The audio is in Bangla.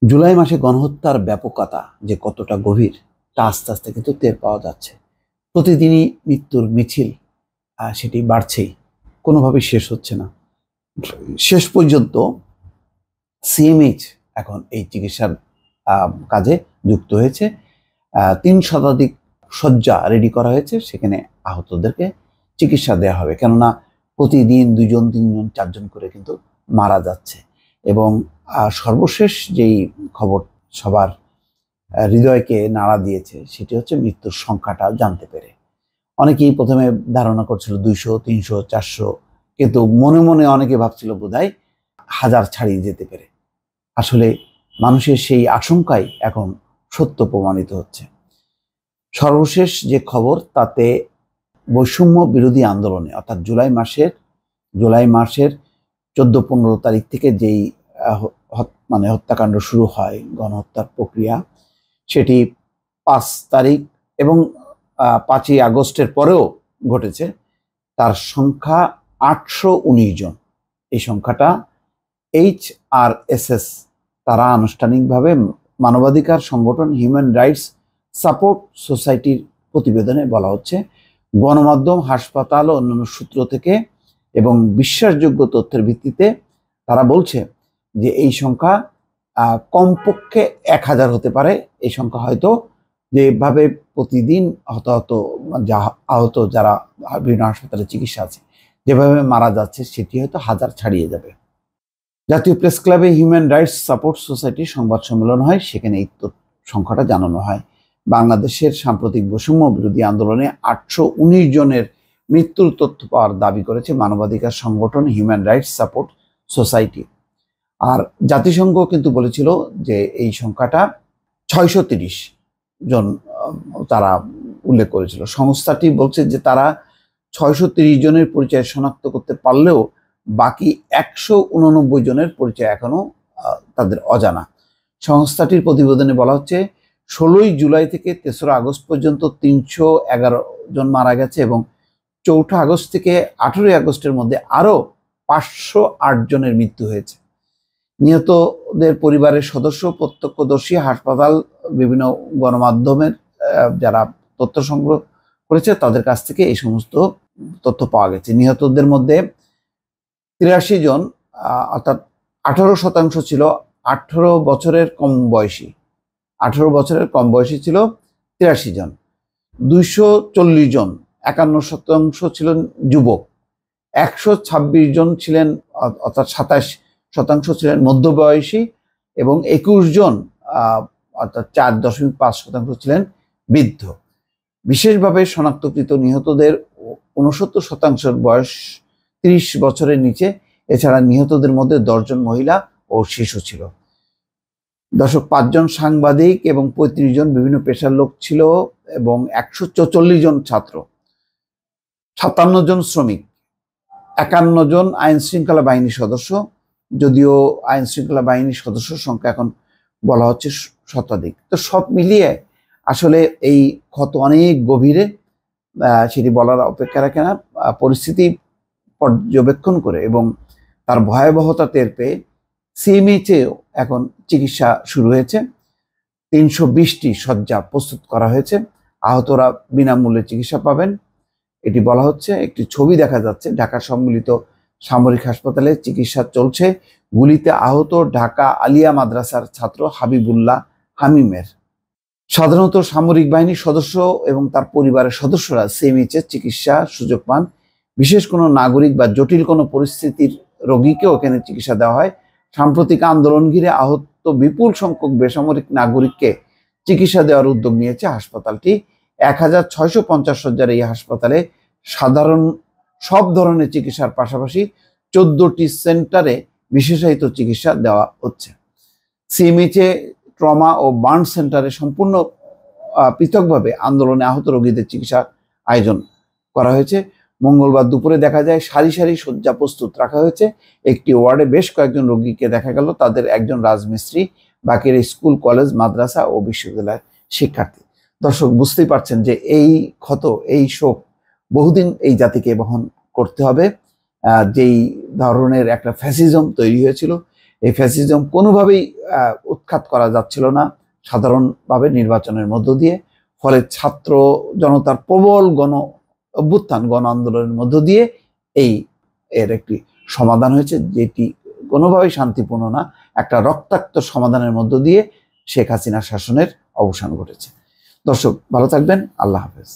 জুলাই মাসে গণহত্যার ব্যাপকতা যে কতটা গভীর তা আস্তে আস্তে কিন্তু টের পাওয়া যাচ্ছে। প্রতিদিনই মৃত্যুর মিছিল সেটি বাড়ছেই, কোনোভাবেই শেষ হচ্ছে না। শেষ পর্যন্ত সিএমএইচ এখন এই চিকিৎসার কাজে যুক্ত হয়েছে। ৩ শতাধিক শয্যা রেডি করা হয়েছে, সেখানে আহতদেরকে চিকিৎসা দেওয়া হবে। কেননা প্রতিদিন ২ জন ৩ জন ৪ জন করে কিন্তু মারা যাচ্ছে। এবং সর্বশেষ যেই খবর সবার হৃদয়কে নাড়া দিয়েছে সেটি হচ্ছে মৃত্যুর সংখ্যাটা জানতে পেরে। অনেকেই প্রথমে ধারণা করছিল ২০০, ৩০০, ৪০০, কিন্তু মনে মনে অনেকে ভাবছিল বোধহয় ১,০০০ ছাড়িয়ে যেতে পেরে। আসলে মানুষের সেই আশঙ্কাই এখন সত্য প্রমাণিত হচ্ছে। সর্বশেষ যে খবর তাতে বৈষম্য বিরোধী আন্দোলনে অর্থাৎ জুলাই মাসের ১৪-১৫ তারিখ থেকে যেই হত্যাকাণ্ড শুরু হয়, গণহত্যার প্রক্রিয়া, সেটি ৫ তারিখ এবং ৫ই আগস্টের পরেও ঘটেছে। তার সংখ্যা ৮১৯ জন। এই সংখ্যাটা HRSS তারা আনুষ্ঠানিকভাবে মানবাধিকার সংগঠন হিউম্যান রাইটস সাপোর্ট সোসাইটির প্রতিবেদনে বলা হচ্ছে, গণমাধ্যম, হাসপাতাল ও অন্যান্য সূত্র থেকে এবং বিশ্বাসযোগ্য তথ্যের ভিত্তিতে তারা বলছে যে এই সংখ্যা কমপক্ষে ১,০০০ হতে পারে। এই সংখ্যা হয়তো যেভাবে প্রতিদিন আহত যারা বিভিন্ন হাসপাতালে চিকিৎসা আছে, যেভাবে মারা যাচ্ছে, সেটি হয়তো ১,০০০ ছাড়িয়ে যাবে। জাতীয় প্রেস ক্লাবে হিউম্যান রাইটস সাপোর্ট সোসাইটির সংবাদ সম্মেলন হয়, সেখানে এই সংখ্যাটা জানানো হয়। বাংলাদেশের সাম্প্রতিক বৈষম্য বিরোধী আন্দোলনে ৮১৯ জনের মৃত্যুর তথ্য পাওয়ার দাবি করেছে মানবাধিকার সংগঠন হিউম্যান রাইটস সাপোর্ট সোসাইটি। আর জাতিসংঘ কিন্তু বলেছিল যে এই সংখ্যাটা ৬৩০ জন তারা উল্লেখ করেছিল। সংস্থাটি বলছে যে তারা ৬৩০ জনের পরিচয় শনাক্ত করতে পারলেও বাকি ১৮৯ জনের পরিচয় এখনো তাদের অজানা। সংস্থাটির প্রতিবেদনে বলা হচ্ছে ১৬ই জুলাই থেকে ৩রা আগস্ট পর্যন্ত ৩১১ জন মারা গেছে এবং ৪ঠা আগস্ট থেকে ১৮ই আগস্টের মধ্যে আরও ৫০৮ জনের মৃত্যু হয়েছে। নিহতদের পরিবারের সদস্য, প্রত্যক্ষদর্শী, হাসপাতাল, বিভিন্ন গণমাধ্যমের যারা তথ্য সংগ্রহ করেছে তাদের কাছ থেকে এই সমস্ত তথ্য পাওয়া গেছে। নিহতদের মধ্যে ৮৩ জন অর্থাৎ ১৮% ছিল ১৮ বছরের কম বয়সী। ১৮ বছরের কম বয়সী ছিল ৮৩ জন। ২৪০ জন ৫১% ছিলেন যুবক। ১২৬ জন ছিলেন অর্থাৎ ২৭% ছিলেন মধ্যবয়সী এবং ২১ জন অর্থাৎ ৪.৫% ছিলেন বৃদ্ধ। বিশেষভাবে শনাক্তকৃত নিহতদের ৬৯% বয়স ৩০ বছরের নিচে। এছাড়া নিহতদের মধ্যে ১০ জন মহিলা ও শিশু ছিল। দর্শক, ৫ জন সাংবাদিক এবং ৩৫ জন বিভিন্ন পেশার লোক ছিল এবং ১৪৪ জন ছাত্র, ৫৭ জন শ্রমিক, ৫১ জন আইন শৃঙ্খলা বাহিনীর সদস্য। যদিও আইন শৃঙ্খলা বাহিনীর সদস্যর সংখ্যা এখন বলা হচ্ছে শতাধিক। তো সব মিলিয়ে আসলে এই ক্ষত অনেক গভীরে, সেটি বলার অপেক্ষা রাখে না। পরিস্থিতি পর্যবেক্ষণ করে এবং তার ভয়াবহতা টের পেয়ে সিএমএইচেও এখন চিকিৎসা শুরু হয়েছে। ৩২০টি শয্যা প্রস্তুত করা হয়েছে। আহতরা বিনামূল্যে চিকিৎসা পাবেন, এটি বলা হচ্ছে। একটি ছবি দেখা যাচ্ছে, ঢাকা সম্মিলিত সামরিক হাসপাতালে চিকিৎসা চলছে গুলিতে আহত ঢাকা আলিয়া মাদ্রাসার ছাত্র হাবিবুল্লাহ হামিমের। সাধারণত সামরিক বাহিনীর সদস্য এবং তার পরিবারের সদস্যরা সিএমএইচের চিকিৎসা সুযোগ পান। বিশেষ কোনো নাগরিক বা জটিল কোনো পরিস্থিতির রোগীকেও এখানে চিকিৎসা দেওয়া হয়। সাম্প্রতিক আন্দোলন ঘিরে আহত বিপুল সংখ্যক বেসামরিক নাগরিককে চিকিৎসা দেওয়ার উদ্যোগ নিয়েছে হাসপাতালটি। ১,৬৫০ শয্যার এই হাসপাতালে সাধারণ সব ধরনের চিকিৎসার পাশাপাশি ১৪টি সেন্টারে বিশেষায়িত চিকিৎসা দেওয়া হচ্ছে। সিএমএইচে ট্রমা ও বার্ন সেন্টারে সম্পূর্ণ পৃথকভাবে আন্দোলনে আহত রোগীদের চিকিৎসার আয়োজন করা হয়েছে। মঙ্গলবার দুপুরে দেখা যায় সারি সারি শয্যা প্রস্তুত রাখা হয়েছে। একটি ওয়ার্ডে বেশ কয়েকজন রোগীকে দেখা গেল, তাদের একজন রাজমিস্ত্রি, বাকিরা স্কুল, কলেজ, মাদ্রাসা ও বিশ্ববিদ্যালয়ের শিক্ষার্থী। দর্শক, বুঝতেই পারছেন যে এই ক্ষত, এই শোক বহুদিন এই জাতিকে বহন করতে হবে। যেই ধরনের একটা ফ্যাসিজম তৈরি হয়েছিল, এই ফ্যাসিজম কোনোভাবেই উৎখাত করা যাচ্ছিল না সাধারণভাবে নির্বাচনের মধ্য দিয়ে। ফলে ছাত্র জনতার প্রবল অভ্যুত্থান, গণ আন্দোলনের মধ্য দিয়ে এর একটি সমাধান হয়েছে, যেটি কোনোভাবেই শান্তিপূর্ণ না, একটা রক্তাক্ত সমাধানের মধ্য দিয়ে শেখ হাসিনা শাসনের অবসান ঘটেছে। দর্শক ভালো থাকবেন, আল্লাহ হাফেজ।